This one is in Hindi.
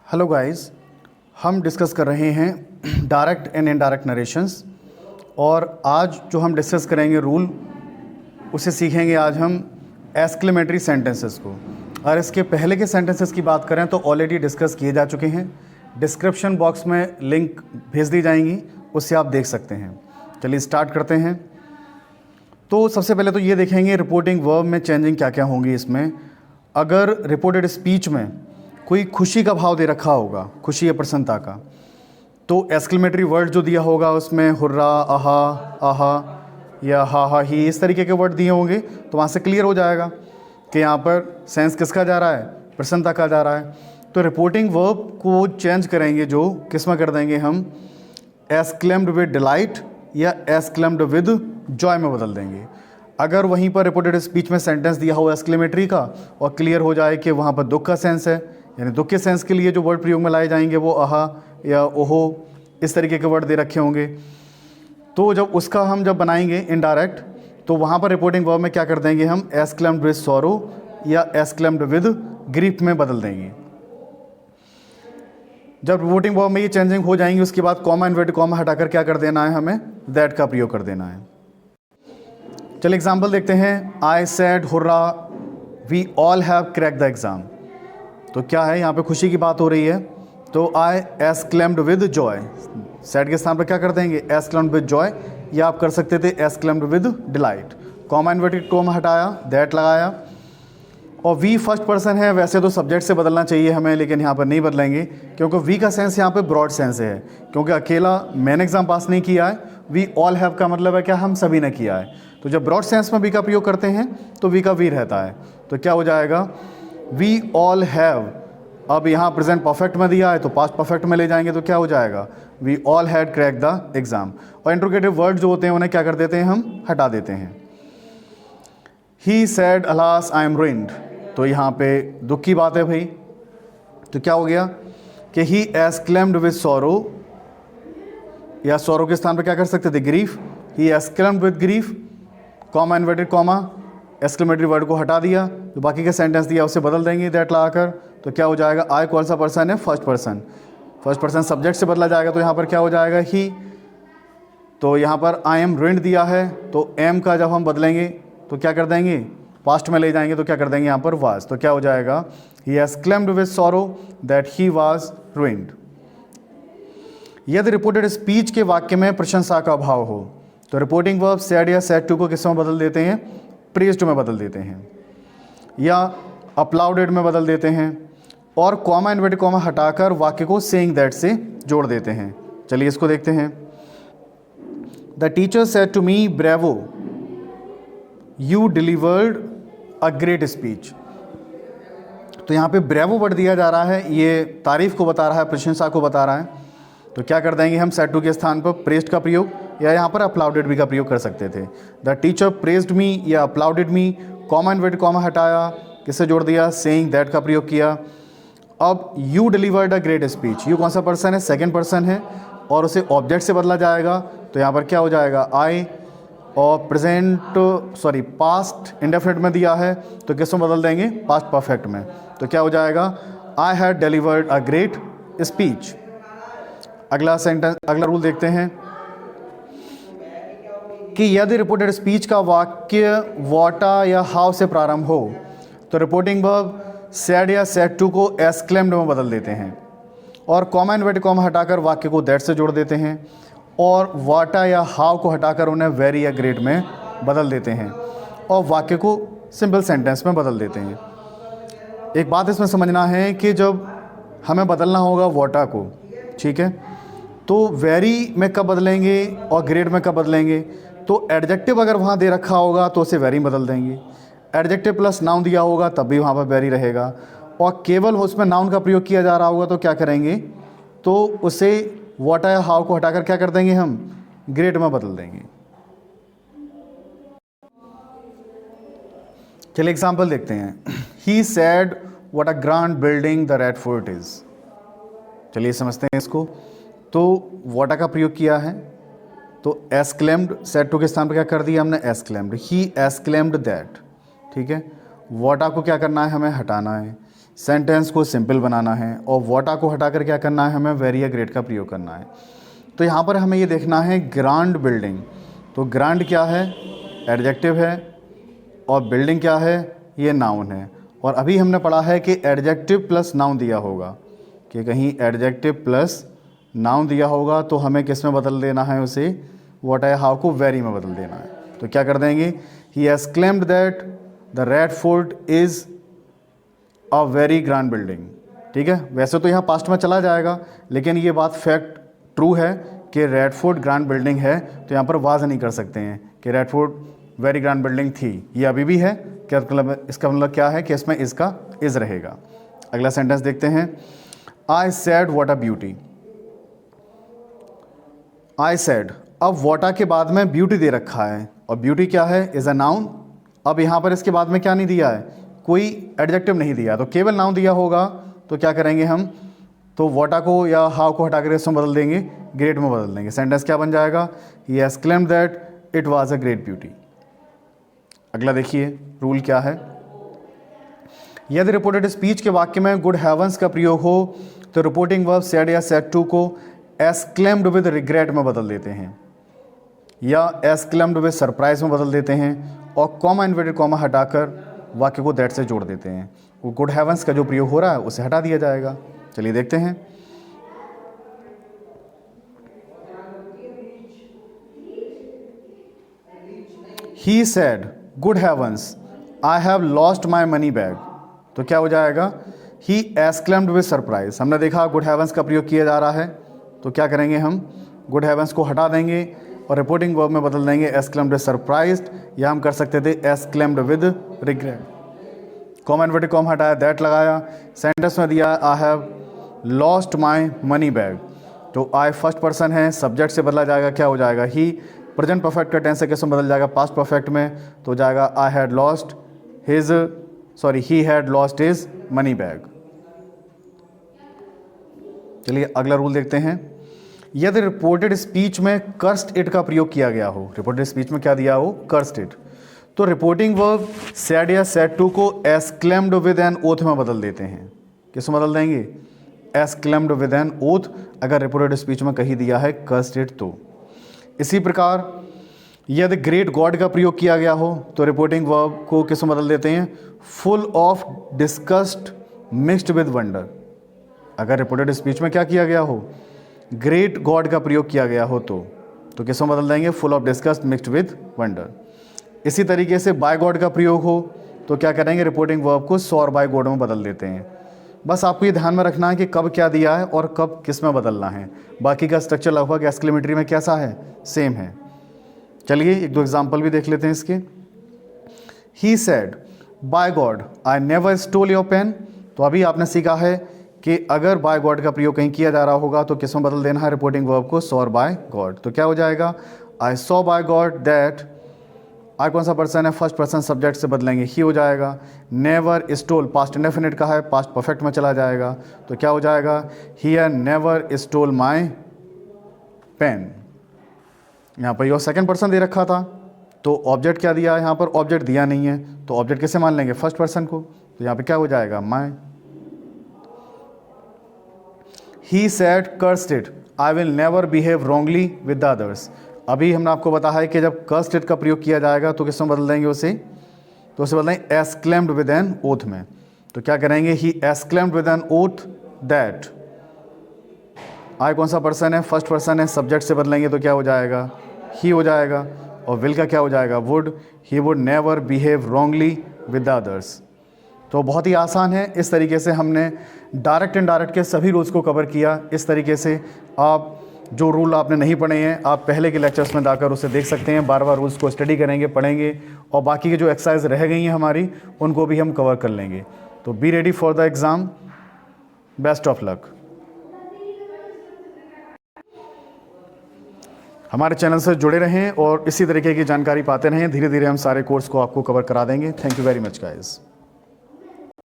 हेलो गाइस, हम डिस्कस कर रहे हैं डायरेक्ट एंड इनडायरेक्ट नरेशंस। और आज जो हम डिस्कस करेंगे रूल, उसे सीखेंगे आज हम एक्सक्लेमेटरी सेंटेंसेस को। और इसके पहले के सेंटेंसेस की बात करें तो ऑलरेडी डिस्कस किए जा चुके हैं। डिस्क्रिप्शन बॉक्स में लिंक भेज दी जाएंगी, उससे आप देख सकते हैं। चलिए स्टार्ट करते हैं। तो सबसे पहले तो ये देखेंगे रिपोर्टिंग वर्ब में चेंजिंग क्या क्या होंगी इसमें। अगर रिपोर्टेड स्पीच में कोई खुशी का भाव दे रखा होगा, खुशी या प्रसन्नता का, तो एक्सक्लेमेटरी वर्ड जो दिया होगा उसमें हुर्रा, आहा, आहा या हा हा ही, इस तरीके के वर्ड दिए होंगे। तो वहाँ से क्लियर हो जाएगा कि यहाँ पर सेंस किसका जा रहा है, प्रसन्नता का जा रहा है। तो रिपोर्टिंग वर्ब को चेंज करेंगे, जो किस में कर देंगे हम, एक्सक्लेम्ड विद डिलाइट या एक्सक्लेम्ड विद जॉय में बदल देंगे। अगर वहीं पर रिपोर्टेड स्पीच में सेंटेंस दिया हो एक्सक्लेमेटरी का और क्लियर हो जाए कि वहाँ पर दुख का सेंस है, यानी दुख के सेंस के लिए जो वर्ड प्रयोग में लाए जाएंगे वो आहा या ओहो, इस तरीके के वर्ड दे रखे होंगे। तो जब उसका हम जब बनाएंगे इनडायरेक्ट, तो वहाँ पर रिपोर्टिंग वर्ब में क्या कर देंगे हम, एक्सक्लेम्ड विद सॉरो या एक्सक्लेम्ड विद ग्रीफ में बदल देंगे। जब रिपोर्टिंग वर्ब में ये चेंजिंग हो जाएंगी, उसके बाद कॉमा इन्वर्टेड कॉमा हटाकर क्या कर देना है, हमें दैट का प्रयोग कर देना है। चलिए एग्जाम्पल देखते हैं। I said hurrah we all have crack the exam. तो क्या है, यहाँ पे खुशी की बात हो रही है, तो आई एक्सक्लेम्ड विद जॉय, सेड के स्थान पर क्या कर देंगे, एक्सक्लेम्ड विद जॉय, या आप कर सकते थे exclaimed with delight. Comma inverted comma हटाया, दैट लगाया। और वी फर्स्ट पर्सन है, वैसे तो सब्जेक्ट से बदलना चाहिए हमें, लेकिन यहाँ पर नहीं बदलेंगे क्योंकि वी का सेंस यहाँ पे ब्रॉड सेंस है, क्योंकि अकेला मैंने एग्ज़ाम पास नहीं किया है। वी ऑल हैव का मतलब है क्या, हम सभी ने किया है। तो जब ब्रॉड सेंस में वी का प्रयोग करते हैं तो वी का वी रहता है। तो क्या हो जाएगा, वी ऑल हैव। अब यहाँ प्रेजेंट परफेक्ट में दिया है तो पास्ट परफेक्ट में ले जाएंगे, तो क्या हो जाएगा, we all had crack the exam. और इंट्रोगेटिव वर्ड जो होते हैं उन्हें क्या कर देते हैं, हम हटा देते हैं। He said alas I am ruined, तो यहाँ पे दुख की बात है भाई, तो क्या हो गया कि ही एक्सक्लेम्ड विद सॉरो, या सॉरो के स्थान पर क्या कर सकते थे, grief. He exclaimed with grief, comma inverted comma, exclamatory word को हटा दिया, तो बाकी का सेंटेंस दिया उसे बदल देंगे दैट लगाकर। तो क्या हो जाएगा, आई कौन सा पर्सन है, first person. First person subject से बदला जाएगा, तो यहाँ पर क्या हो जाएगा, ही। तो यहाँ पर आई एम रुइंड दिया है, तो एम का जब हम बदलेंगे तो क्या कर देंगे, पास्ट में ले जाएंगे, तो क्या कर देंगे यहाँ पर वाज। तो क्या हो जाएगा, ही exclaimed with sorrow that he was ruined. यदि रिपोर्टेड स्पीच के वाक्य में प्रशंसा का भाव हो तो रिपोर्टिंग वर्ब सैड या सैड टू को किस में बदल देते हैं, प्रेज्ड में बदल देते हैं, या अपलाउडेड में बदल देते हैं, और कॉमा इन्वर्टेड कॉमा हटाकर वाक्य को सेइंग दैट से जोड़ देते हैं। चलिए इसको देखते हैं। The teacher said to me bravo you delivered a great speech. तो यहाँ पे ब्रेवो वर्ड दिया जा रहा है, ये तारीफ को बता रहा है, प्रशंसा को बता रहा है। तो क्या कर देंगे हम, सेड टू के स्थान पर प्रेज्ड का प्रयोग, या यहाँ पर अपलाउडेड भी का प्रयोग कर सकते थे। द टीचर प्रेज्ड मी या अपलाउडेड मी, कॉमा इन्वर्टेड कॉमा हटाया, किससे जोड़ दिया, सेइंग दैट का प्रयोग किया। अब you delivered a great speech, you कौन सा पर्सन है, सेकंड पर्सन है, और उसे ऑब्जेक्ट से बदला जाएगा। तो यहाँ पर क्या हो जाएगा, आई, और प्रेजेंट पास्ट इंडेफिनिट में दिया है, तो किस में बदल देंगे, पास्ट परफेक्ट में। तो क्या हो जाएगा, I had delivered a great speech. अगला सेंटेंस, अगला रूल देखते हैं कि यदि रिपोर्टेड स्पीच का वाक्य व्हाटा या हाउ से प्रारंभ हो तो रिपोर्टिंग वर्ब सैड या सैड टू को एक्सक्लेम्ड में बदल देते हैं, और कॉमा इन्वर्टेड कॉमा हटाकर वाक्य को दैट से जोड़ देते हैं, और व्हाटा या हाउ को हटाकर उन्हें वेरी या ग्रेट में बदल देते हैं, और वाक्य को सिंपल सेंटेंस में बदल देते हैं। एक बात इसमें समझना है कि जब हमें बदलना होगा व्हाटा को, ठीक है, तो वेरी में कब बदलेंगे और ग्रेट में कब बदलेंगे। तो एडजेक्टिव अगर वहाँ दे रखा होगा तो उसे वेरी बदल देंगे, एडजेक्टिव प्लस नाउन दिया होगा तब भी वहाँ पर वेरी रहेगा, और केवल उसमें नाउन का प्रयोग किया जा रहा होगा तो क्या करेंगे, तो उसे व्हाट या हाउ को हटाकर क्या कर देंगे, हम ग्रेट में बदल देंगे। चलिए एग्जाम्पल देखते हैं। He said what a grand building the Red Fort is. चलिए समझते हैं इसको। तो व्हाट का प्रयोग किया है, तो एक्सक्लेम्ड, सेड टू के स्थान पर क्या कर दिया हमने, एक्सक्लेम्ड। ही एक्सक्लेम्ड दैट, ठीक है। व्हाट को क्या करना है, हमें हटाना है। सेंटेंस को सिंपल बनाना है और वॉटा को हटाकर क्या करना है, हमें वेरी या ग्रेट का प्रयोग करना है। तो यहाँ पर हमें ये देखना है ग्रांड बिल्डिंग। तो ग्रांड क्या है, एडजेक्टिव है, और बिल्डिंग क्या है, ये नाउन है। और अभी हमने पढ़ा है कि एडजेक्टिव प्लस नाउन दिया होगा, कि कहीं एडजेक्टिव प्लस नाउन दिया होगा तो हमें किस में बदल देना है, उसे व्हाट है हाउ को वेरी में बदल देना है। तो क्या कर देंगे, he has claimed that the Red fort is a very grand building. ठीक है, वैसे तो यहाँ पास्ट में चला जाएगा, लेकिन ये बात फैक्ट ट्रू है कि रेड फोर्ट ग्रांड बिल्डिंग है, तो यहाँ पर वाज नहीं कर सकते हैं कि red fort very grand building थी, ये अभी भी है। क्या मतलब, इसका मतलब क्या है कि इसमें इसका इज़ रहेगा। अगला सेंटेंस देखते हैं, I said what a beauty. I said, अब वॉटा के बाद में ब्यूटी दे रखा है, और ब्यूटी क्या है, इज़ अ नाउन। अब यहाँ पर इसके बाद में क्या नहीं दिया है, कोई एडजेक्टिव नहीं दिया, तो केवल नाउन दिया होगा। तो क्या करेंगे हम, तो वॉटा को या हाउ को हटाकर इसमें बदल देंगे, ग्रेट में बदल देंगे। सेंटेंस क्या बन जाएगा, he has claimed that it was a great beauty. अगला देखिए रूल क्या है, यदि रिपोर्टेड स्पीच के वाक्य में गुड हेवंस का प्रयोग हो तो रिपोर्टिंग वर्ब सेड या सेड टू को एक्सक्लेम्ड विद रिग्रेट में बदल देते हैं, या एक्सक्लेम्ड विद सरप्राइज में बदल देते हैं, और कॉमा इन्वर्टेड कॉमा हटाकर वाक्य को दैट से जोड़ देते हैं। वो गुड हेवंस का जो प्रयोग हो रहा है उसे हटा दिया जाएगा। चलिए देखते हैं, he said good heavens I have lost my money bag. तो क्या हो जाएगा, ही एक्सक्लेम्ड विद सरप्राइज। हमने देखा गुड हेवंस का प्रयोग किया जा रहा है, तो क्या करेंगे हम, गुड हेवंस को हटा देंगे और रिपोर्टिंग वर्ब में बदल देंगे एक्सक्लेम्ड विद सरप्राइज्ड, या हम कर सकते थे exclaimed with regret. Comma inverted comma हटाया, दैट लगाया, सेंटेंस में दिया आई have lost my money bag. तो आई फर्स्ट पर्सन है, सब्जेक्ट से बदला जाएगा, क्या हो जाएगा, ही। प्रेजेंट परफेक्ट का टेंस से कैसे बदल जाएगा, पास्ट परफेक्ट में, तो हो जाएगा I had lost his, sorry he had lost his money bag. चलिए अगला रूल देखते हैं, यदि रिपोर्टेड स्पीच में कर्स्ड इट का प्रयोग किया गया हो, रिपोर्टेड स्पीच में क्या दिया हो, कर्स्ड इट, तो रिपोर्टिंग वर्ब सेड या सेड टू को एक्सक्लेम्ड विद एन ओथ में बदल देते हैं। किस में बदल देंगे, एक्सक्लेम्ड विद एन ओथ, अगर रिपोर्टेड स्पीच में कहीं दिया है कर्स्ड इट तो। इसी प्रकार यदि ग्रेट गॉड का प्रयोग किया गया हो तो रिपोर्टिंग वर्ब को किस में बदल देते हैं, full of discussed mixed with wonder. अगर रिपोर्टेड स्पीच में क्या किया गया हो, ग्रेट गॉड का प्रयोग किया गया हो तो किस में बदल देंगे, full of discussed mixed with wonder. इसी तरीके से बाय गॉड का प्रयोग हो तो क्या करेंगे, रिपोर्टिंग वर्ब को सॉर बाय गॉड में बदल देते हैं। बस आपको ये ध्यान में रखना है कि कब क्या दिया है और कब किस में बदलना है। बाकी का स्ट्रक्चर लगभग एक्सक्लेमेटरी में कैसा है, सेम है। चलिए एक दो एग्जाम्पल भी देख लेते हैं इसके। He said by God I never stole your pen. तो अभी आपने सीखा है कि अगर बाय गॉड का प्रयोग कहीं किया जा रहा होगा तो किस में बदल देना है, रिपोर्टिंग वर्ब को सॉर बाय गॉड। तो क्या हो जाएगा, I swore by God that, I कौन सा पर्सन है, फर्स्ट पर्सन सब्जेक्ट से बदलेंगे, ही हो जाएगा। नेवर स्टोल पास्ट इंडेफिनिट का है, पास्ट परफेक्ट में चला जाएगा, तो क्या हो जाएगा, he had never stole my pen. यहाँ पर योर सेकंड पर्सन दे रखा था, तो ऑब्जेक्ट क्या दिया है, यहाँ पर ऑब्जेक्ट दिया नहीं है, तो ऑब्जेक्ट किसे मान लेंगे, फर्स्ट पर्सन को, तो यहाँ पे क्या हो जाएगा, my. He said cursed it I will never behave wrongly with the others. अभी हमने आपको बताया है कि जब कर्स्ड इट का प्रयोग किया जाएगा तो किस में बदल देंगे उसे, तो उसे बदलेंगे एक्सक्लेम्ड विद एन ओथ में। तो क्या करेंगे, he exclaimed with an oath that, I कौन सा पर्सन है, फर्स्ट पर्सन है, सब्जेक्ट से बदलेंगे तो क्या हो जाएगा, ही हो जाएगा। और विल का क्या हो जाएगा, would, he would never behave wrongly with the others. तो बहुत ही आसान है। इस तरीके से हमने डायरेक्ट एंड डायरेक्ट के सभी रूल्स को कवर किया। इस तरीके से आप जो रूल आपने नहीं पढ़े हैं आप पहले के लेक्चर्स में जाकर उसे देख सकते हैं, बार बार रूल्स को स्टडी करेंगे, पढ़ेंगे, और बाकी की जो एक्सरसाइज रह गई हैं हमारी उनको भी हम कवर कर लेंगे। तो be ready for the exam, best of luck. हमारे चैनल से जुड़े रहें और इसी तरीके की जानकारी पाते रहें। धीरे धीरे हम सारे कोर्स को आपको कवर करा देंगे। Thank you very much guys.